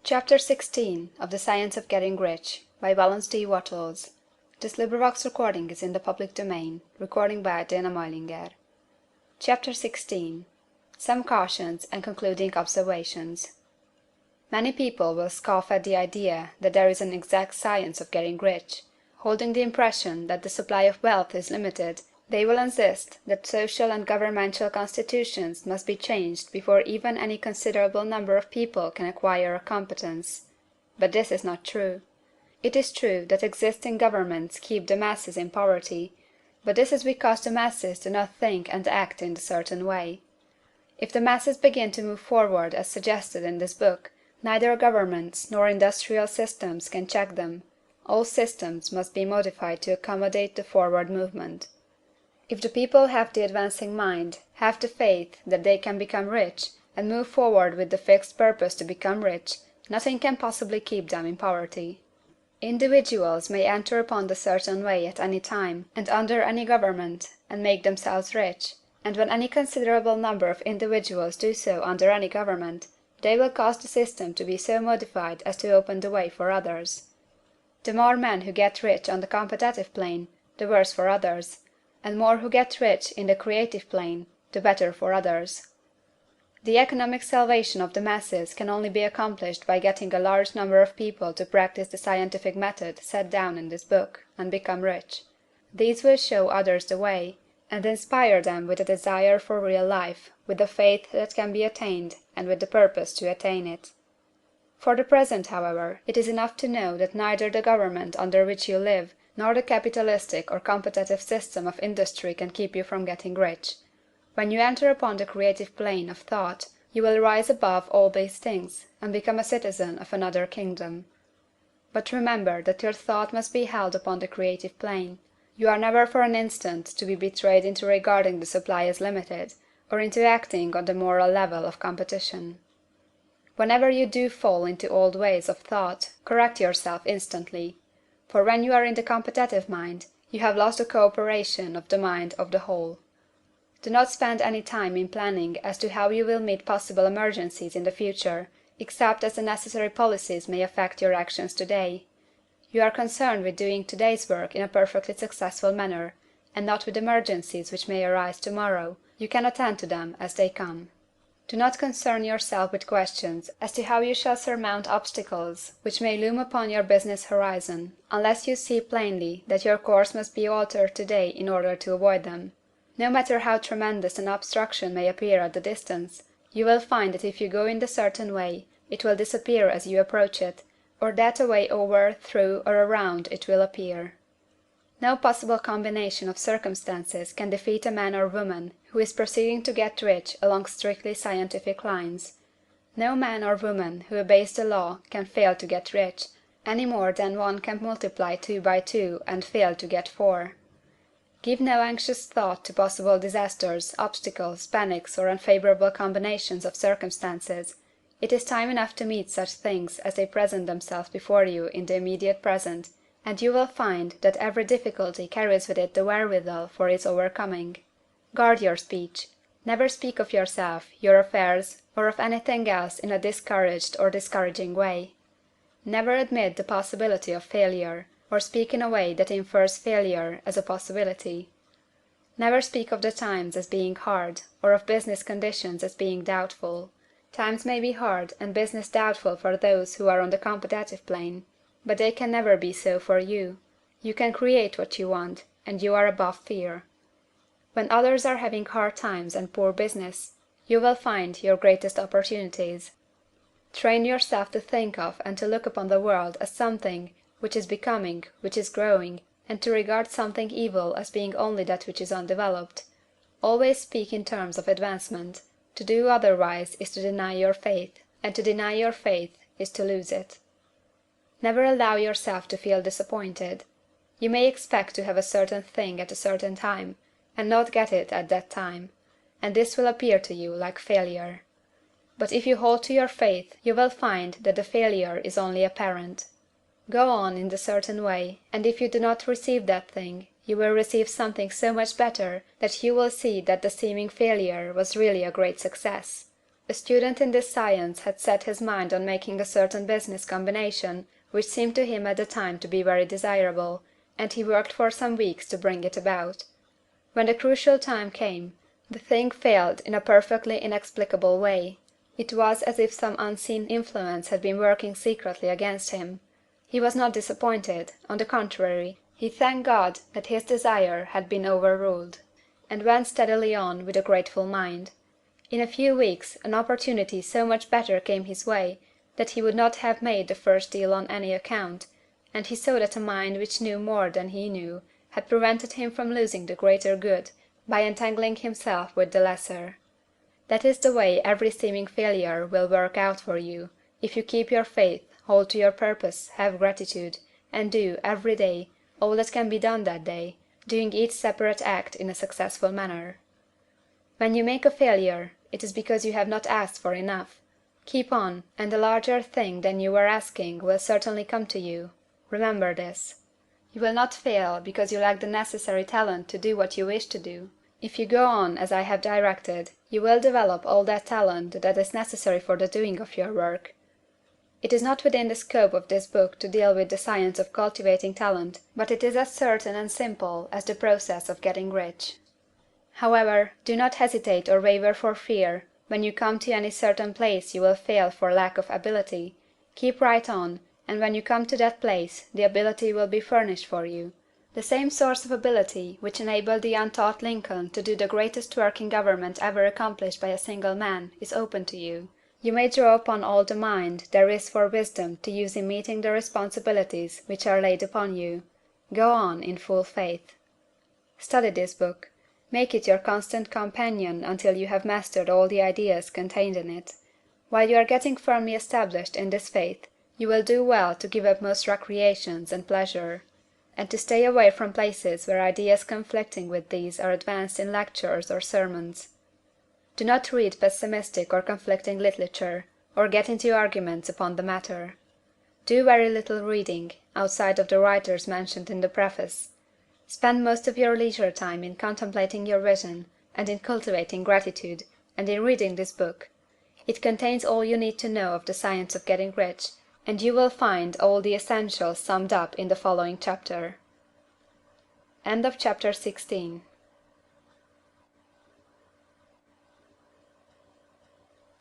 Chapter 16 of the Science of Getting Rich by Wallace D. Wattles. This recording is in the public domain. Recording by Dana Meilinger. Chapter 16 Some Cautions and Concluding Observations. Many people will scoff at the idea that there is an exact science of getting rich. Holding the impression that the supply of wealth is limited, they will insist that social and governmental constitutions must be changed before even any considerable number of people can acquire a competence. But this is not true. It is true that existing governments keep the masses in poverty, but this is because the masses do not think and act in a certain way. If the masses begin to move forward as suggested in this book, neither governments nor industrial systems can check them. All systems must be modified to accommodate the forward movement. If the people have the advancing mind, have the faith that they can become rich, and move forward with the fixed purpose to become rich, nothing can possibly keep them in poverty. Individuals may enter upon the certain way at any time, and under any government, and make themselves rich, and when any considerable number of individuals do so under any government, they will cause the system to be so modified as to open the way for others. The more men who get rich on the competitive plane, the worse for others, and more who get rich in the creative plane, the better for others. The economic salvation of the masses can only be accomplished by getting a large number of people to practice the scientific method set down in this book, and become rich. These will show others the way, and inspire them with a desire for real life, with the faith that can be attained, and with the purpose to attain it. For the present, however, it is enough to know that neither the government under which you live, nor the capitalistic or competitive system of industry can keep you from getting rich. When you enter upon the creative plane of thought, you will rise above all these things, and become a citizen of another kingdom. But remember that your thought must be held upon the creative plane. You are never for an instant to be betrayed into regarding the supply as limited, or into acting on the moral level of competition. Whenever you do fall into old ways of thought, correct yourself instantly. For when you are in the competitive mind, you have lost the cooperation of the mind of the whole. Do not spend any time in planning as to how you will meet possible emergencies in the future, except as the necessary policies may affect your actions today. You are concerned with doing today's work in a perfectly successful manner, and not with emergencies which may arise tomorrow. You can attend to them as they come. Do not concern yourself with questions as to how you shall surmount obstacles which may loom upon your business horizon, unless you see plainly that your course must be altered today in order to avoid them. No matter how tremendous an obstruction may appear at the distance, you will find that if you go in the certain way, it will disappear as you approach it, or that a way over, through, or around it will appear. No possible combination of circumstances can defeat a man or woman who is proceeding to get rich along strictly scientific lines. No man or woman who obeys the law can fail to get rich, any more than one can multiply 2 by 2 and fail to get 4. Give no anxious thought to possible disasters, obstacles, panics, or unfavorable combinations of circumstances. It is time enough to meet such things as they present themselves before you in the immediate present, and you will find that every difficulty carries with it the wherewithal for its overcoming. Guard your speech. Never speak of yourself, your affairs, or of anything else in a discouraged or discouraging way. Never admit the possibility of failure, or speak in a way that infers failure as a possibility. Never speak of the times as being hard, or of business conditions as being doubtful. Times may be hard and business doubtful for those who are on the competitive plane, but they can never be so for you. You can create what you want, and you are above fear. When others are having hard times and poor business, you will find your greatest opportunities. Train yourself to think of and to look upon the world as something which is becoming, which is growing, and to regard something evil as being only that which is undeveloped. Always speak in terms of advancement. To do otherwise is to deny your faith, and to deny your faith is to lose it. Never allow yourself to feel disappointed. You may expect to have a certain thing at a certain time, and not get it at that time, and this will appear to you like failure. But if you hold to your faith, you will find that the failure is only apparent. Go on in the certain way, and if you do not receive that thing, you will receive something so much better that you will see that the seeming failure was really a great success. A student in this science had set his mind on making a certain business combination which seemed to him at the time to be very desirable, and he worked for some weeks to bring it about. When the crucial time came, the thing failed in a perfectly inexplicable way. It was as if some unseen influence had been working secretly against him. He was not disappointed; on the contrary, he thanked God that his desire had been overruled, and went steadily on with a grateful mind. In a few weeks an opportunity so much better came his way that he would not have made the first deal on any account, and he saw that a mind which knew more than he knew had prevented him from losing the greater good by entangling himself with the lesser. That is the way every seeming failure will work out for you, if you keep your faith, hold to your purpose, have gratitude, and do, every day, all that can be done that day, doing each separate act in a successful manner. When you make a failure, it is because you have not asked for enough. Keep on, and a larger thing than you were asking will certainly come to you. Remember this. You will not fail because you lack the necessary talent to do what you wish to do. If you go on as I have directed, you will develop all that talent that is necessary for the doing of your work. It is not within the scope of this book to deal with the science of cultivating talent, but it is as certain and simple as the process of getting rich. However, do not hesitate or waver for fear when you come to any certain place you will fail for lack of ability. Keep right on, and when you come to that place the ability will be furnished for you. The same source of ability which enabled the untaught Lincoln to do the greatest work in government ever accomplished by a single man is open to you. You may draw upon all the mind there is for wisdom to use in meeting the responsibilities which are laid upon you. Go on in full faith. Study this book. Make it your constant companion until you have mastered all the ideas contained in it. While you are getting firmly established in this faith, you will do well to give up most recreations and pleasure, and to stay away from places where ideas conflicting with these are advanced in lectures or sermons. Do not read pessimistic or conflicting literature, or get into arguments upon the matter. Do very little reading, outside of the writers mentioned in the preface. Spend most of your leisure time in contemplating your vision, and in cultivating gratitude, and in reading this book. It contains all you need to know of the science of getting rich, and you will find all the essentials summed up in the following chapter. End of chapter 16.